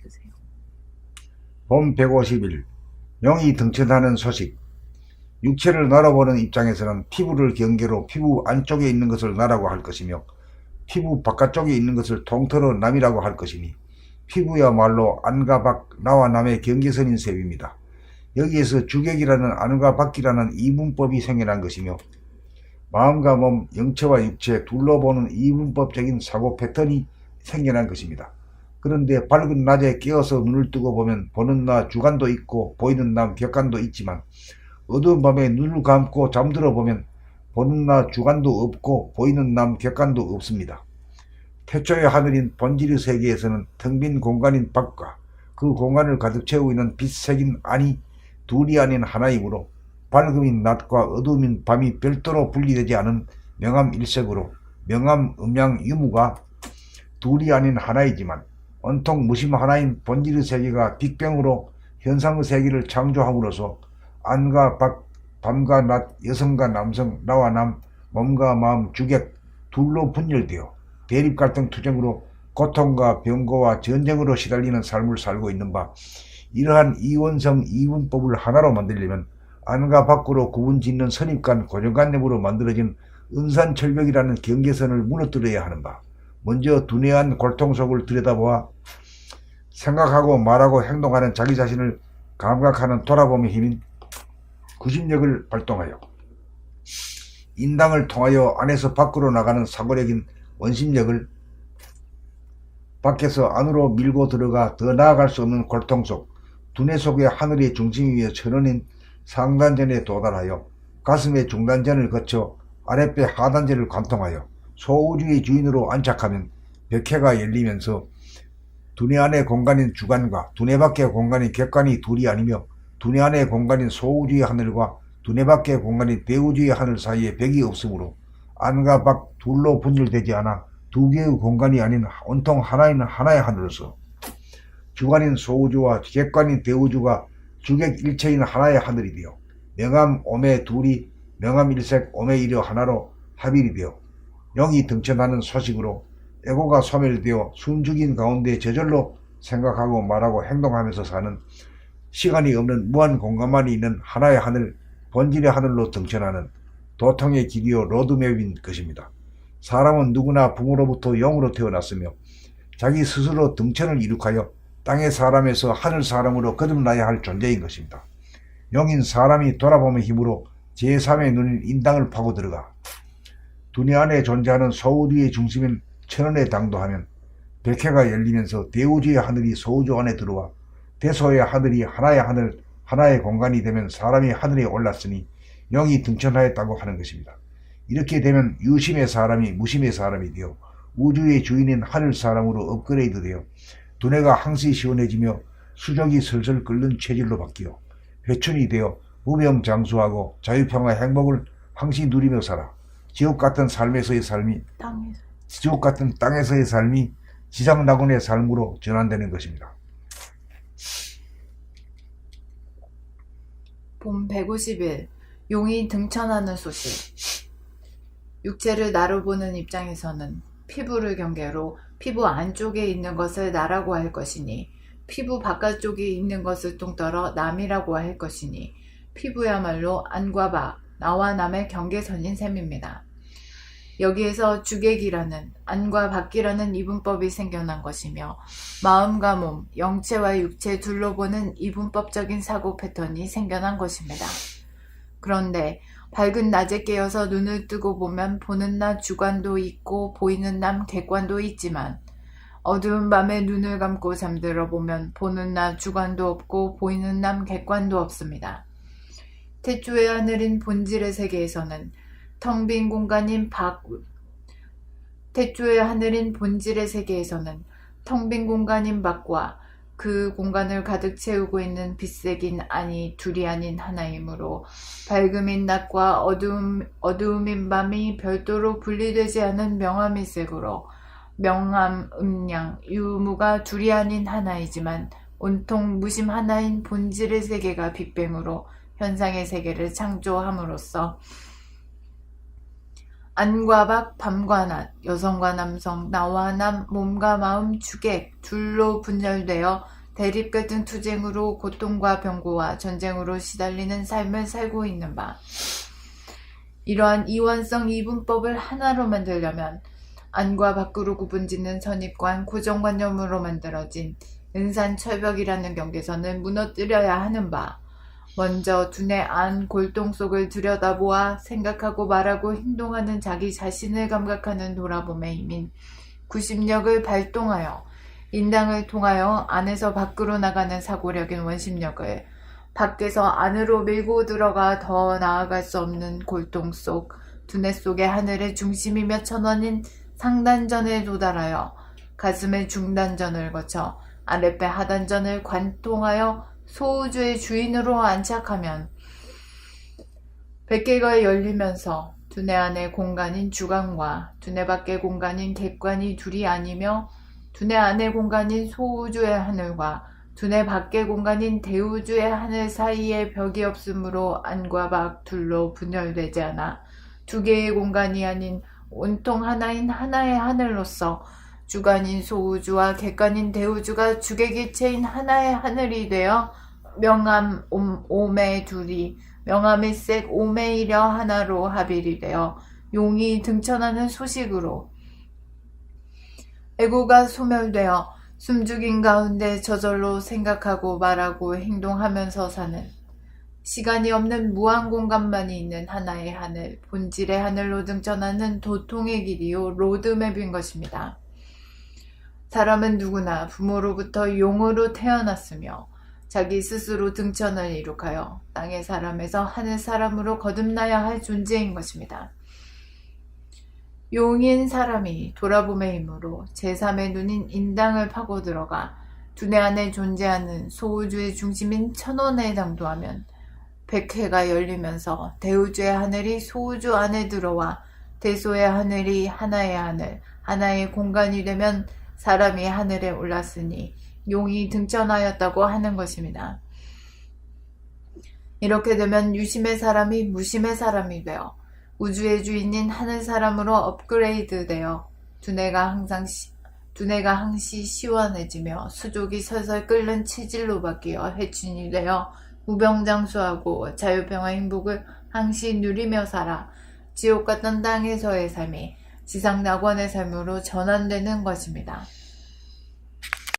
읽으세요. 봄 150일 영이 등천하는 소식. 육체를 날아보는 입장에서는 피부를 경계로 피부 안쪽에 있는 것을 나라고 할 것이며 피부 바깥쪽에 있는 것을 통틀어 남이라고 할 것이니 피부야말로 안과 밖, 나와 남의 경계선인 셈입니다. 여기에서 주객이라는 안과 밖이라는 이분법이 생겨난 것이며 마음과 몸, 영체와 육체 둘러보는 이분법적인 사고 패턴이 생겨난 것입니다. 그런데 밝은 낮에 깨어서 눈을 뜨고 보면 보는 나 주관도 있고 보이는 남 객관도 있지만 어두운 밤에 눈을 감고 잠들어 보면 보는 나 주관도 없고 보이는 남 객관도 없습니다. 태초의 하늘인 본질의 세계에서는 텅 빈 공간인 밖과 그 공간을 가득 채우고 있는 빛색인 안이 둘이 아닌 하나이므로 밝음인 낮과 어두움인 밤이 별도로 분리되지 않은 명암일색으로 명암, 음양, 유무가 둘이 아닌 하나이지만 온통 무심 하나인 본질의 세계가 빅뱅으로 현상의 세계를 창조함으로써 안과 밖, 밤과 낮, 여성과 남성, 나와 남, 몸과 마음, 주객 둘로 분열되어 대립 갈등 투쟁으로 고통과 병고와 전쟁으로 시달리는 삶을 살고 있는 바, 이러한 이원성 이분법을 하나로 만들려면 안과 밖으로 구분짓는 선입관 고정관념으로 만들어진 은산철벽이라는 경계선을 무너뜨려야 하는 바, 먼저 두뇌한 골통 속을 들여다보아 생각하고 말하고 행동하는 자기 자신을 감각하는 돌아봄의 힘인 구심력을 발동하여 인당을 통하여 안에서 밖으로 나가는 사고력인 원심력을 밖에서 안으로 밀고 들어가 더 나아갈 수 없는 골통 속 두뇌 속의 하늘의 중심 위에 천원인 상단전에 도달하여 가슴의 중단전을 거쳐 아랫배 하단전을 관통하여 소우주의 주인으로 안착하면 백회가 열리면서 두뇌 안의 공간인 주관과 두뇌 밖의 공간인 객관이 둘이 아니며 두뇌 안의 공간인 소우주의 하늘과 두뇌 밖의 공간인 대우주의 하늘 사이에 벽이 없으므로 안과 밖 둘로 분열되지 않아 두 개의 공간이 아닌 온통 하나인 하나의 하늘로서 주관인 소우주와 객관인 대우주가 주객 일체인 하나의 하늘이 되어 명암 오매 둘이 명암일색 오매일여 하나로 합일이 되어 영이 등천하는 소식으로 에고가 소멸되어 숨죽인 가운데 저절로 생각하고 말하고 행동하면서 사는 시간이 없는 무한 공간만이 있는 하나의 하늘, 본질의 하늘로 등천하는 도통의 길이요 로드맵인 것입니다. 사람은 누구나 부모로부터 영으로 태어났으며 자기 스스로 등천을 이룩하여 땅의 사람에서 하늘 사람으로 거듭나야 할 존재인 것입니다. 영인 사람이 돌아봄의 힘으로 제3의 눈인 인당을 파고 들어가 두뇌 안에 존재하는 소우주의 중심인 천원에 당도하면 백회가 열리면서 대우주의 하늘이 소우주 안에 들어와 대소의 하늘이 하나의 하늘, 하나의 공간이 되면 사람이 하늘에 올랐으니 영이 등천하였다고 하는 것입니다. 이렇게 되면 유심의 사람이 무심의 사람이 되어 우주의 주인인 하늘 사람으로 업그레이드 되어 두뇌가 항시 시원해지며 수족이 슬슬 끓는 체질로 바뀌어 회춘이 되어 무병장수하고 자유평화 행복을 항시 누리며 살아 지옥 같은 삶에서의 삶이 지옥 같은 땅에서의 삶이 지상낙원의 삶으로 전환되는 것입니다. 봄 150일 용이 등천하는 소식. 육체를 나로 보는 입장에서는 피부를 경계로 피부 안쪽에 있는 것을 나라고 할 것이니 피부 바깥쪽에 있는 것을 통틀어 남이라고 할 것이니 피부야말로 안과 밖, 나와 남의 경계선인 셈입니다. 여기에서 주객이라는 안과 밖이라는 이분법이 생겨난 것이며 마음과 몸, 영체와 육체 둘러보는 이분법적인 사고 패턴이 생겨난 것입니다. 그런데 밝은 낮에 깨어서 눈을 뜨고 보면 보는 나 주관도 있고 보이는 남 객관도 있지만 어두운 밤에 눈을 감고 잠들어 보면 보는 나 주관도 없고 보이는 남 객관도 없습니다. 태초의 하늘인 본질의 세계에서는 텅 빈 공간인 태초의 하늘인 본질의 세계에서는 텅 빈 공간인 밖과 그 공간을 가득 채우고 있는 빛색인 안이 둘이 아닌 하나이므로 밝음인 낮과 어두움인 밤이 별도로 분리되지 않은 명암일색으로 명암, 음양, 유무가 둘이 아닌 하나이지만 온통 무심 하나인 본질의 세계가 빅뱅으로 현상의 세계를 창조함으로써 안과 밖, 밤과 낮, 여성과 남성, 나와 남, 몸과 마음, 주객, 둘로 분열되어 대립 갈등 투쟁으로 고통과 병고와 전쟁으로 시달리는 삶을 살고 있는 바. 이러한 이원성 이분법을 하나로 만들려면 안과 밖으로 구분짓는 선입관, 고정관념으로 만들어진 은산철벽이라는 경계선을 무너뜨려야 하는 바. 먼저 두뇌 안 골동 속을 들여다보아 생각하고 말하고 행동하는 자기 자신을 감각하는 돌아봄의 힘인 구심력을 발동하여 인당을 통하여 안에서 밖으로 나가는 사고력인 원심력을 밖에서 안으로 밀고 들어가 더 나아갈 수 없는 골동 속 두뇌 속의 하늘의 중심이며 천원인 상단전에 도달하여 가슴의 중단전을 거쳐 아랫배 하단전을 관통하여 소우주의 주인으로 안착하면 백계가 열리면서 두뇌 안의 공간인 주관과 두뇌 밖의 공간인 객관이 둘이 아니며 두뇌 안의 공간인 소우주의 하늘과 두뇌 밖의 공간인 대우주의 하늘 사이에 벽이 없으므로 안과 밖 둘로 분열되지 않아 두 개의 공간이 아닌 온통 하나인 하나의 하늘로서 주관인 소우주와 객관인 대우주가 주객일체인 하나의 하늘이 되어 명암 오매 둘이 명암일색 오매이려 하나로 합일이 되어 용이 등천하는 소식으로 에고가 소멸되어 숨죽인 가운데 저절로 생각하고 말하고 행동하면서 사는 시간이 없는 무한 공간만이 있는 하나의 하늘, 본질의 하늘로 등천하는 도통의 길이요 로드맵인 것입니다. 사람은 누구나 부모로부터 용으로 태어났으며 자기 스스로 등천을 이룩하여 땅의 사람에서 하늘 사람으로 거듭나야 할 존재인 것입니다. 용인 사람이 돌아봄의 힘으로 제3의 눈인 인당을 파고 들어가 두뇌 안에 존재하는 소우주의 중심인 천원에 당도하면 백회가 열리면서 대우주의 하늘이 소우주 안에 들어와 대소의 하늘이 하나의 하늘, 하나의 공간이 되면 사람이 하늘에 올랐으니 용이 등천하였다고 하는 것입니다. 이렇게 되면 유심의 사람이 무심의 사람이 되어 우주의 주인인 하늘 사람으로 업그레이드 되어 두뇌가 항시 시원해지며 수족이 설설 끓는 체질로 바뀌어 해춘이 되어 무병장수하고 자유평화 행복을 항시 누리며 살아 지옥 같던 땅에서의 삶이 지상 낙원의 삶으로 전환되는 것입니다.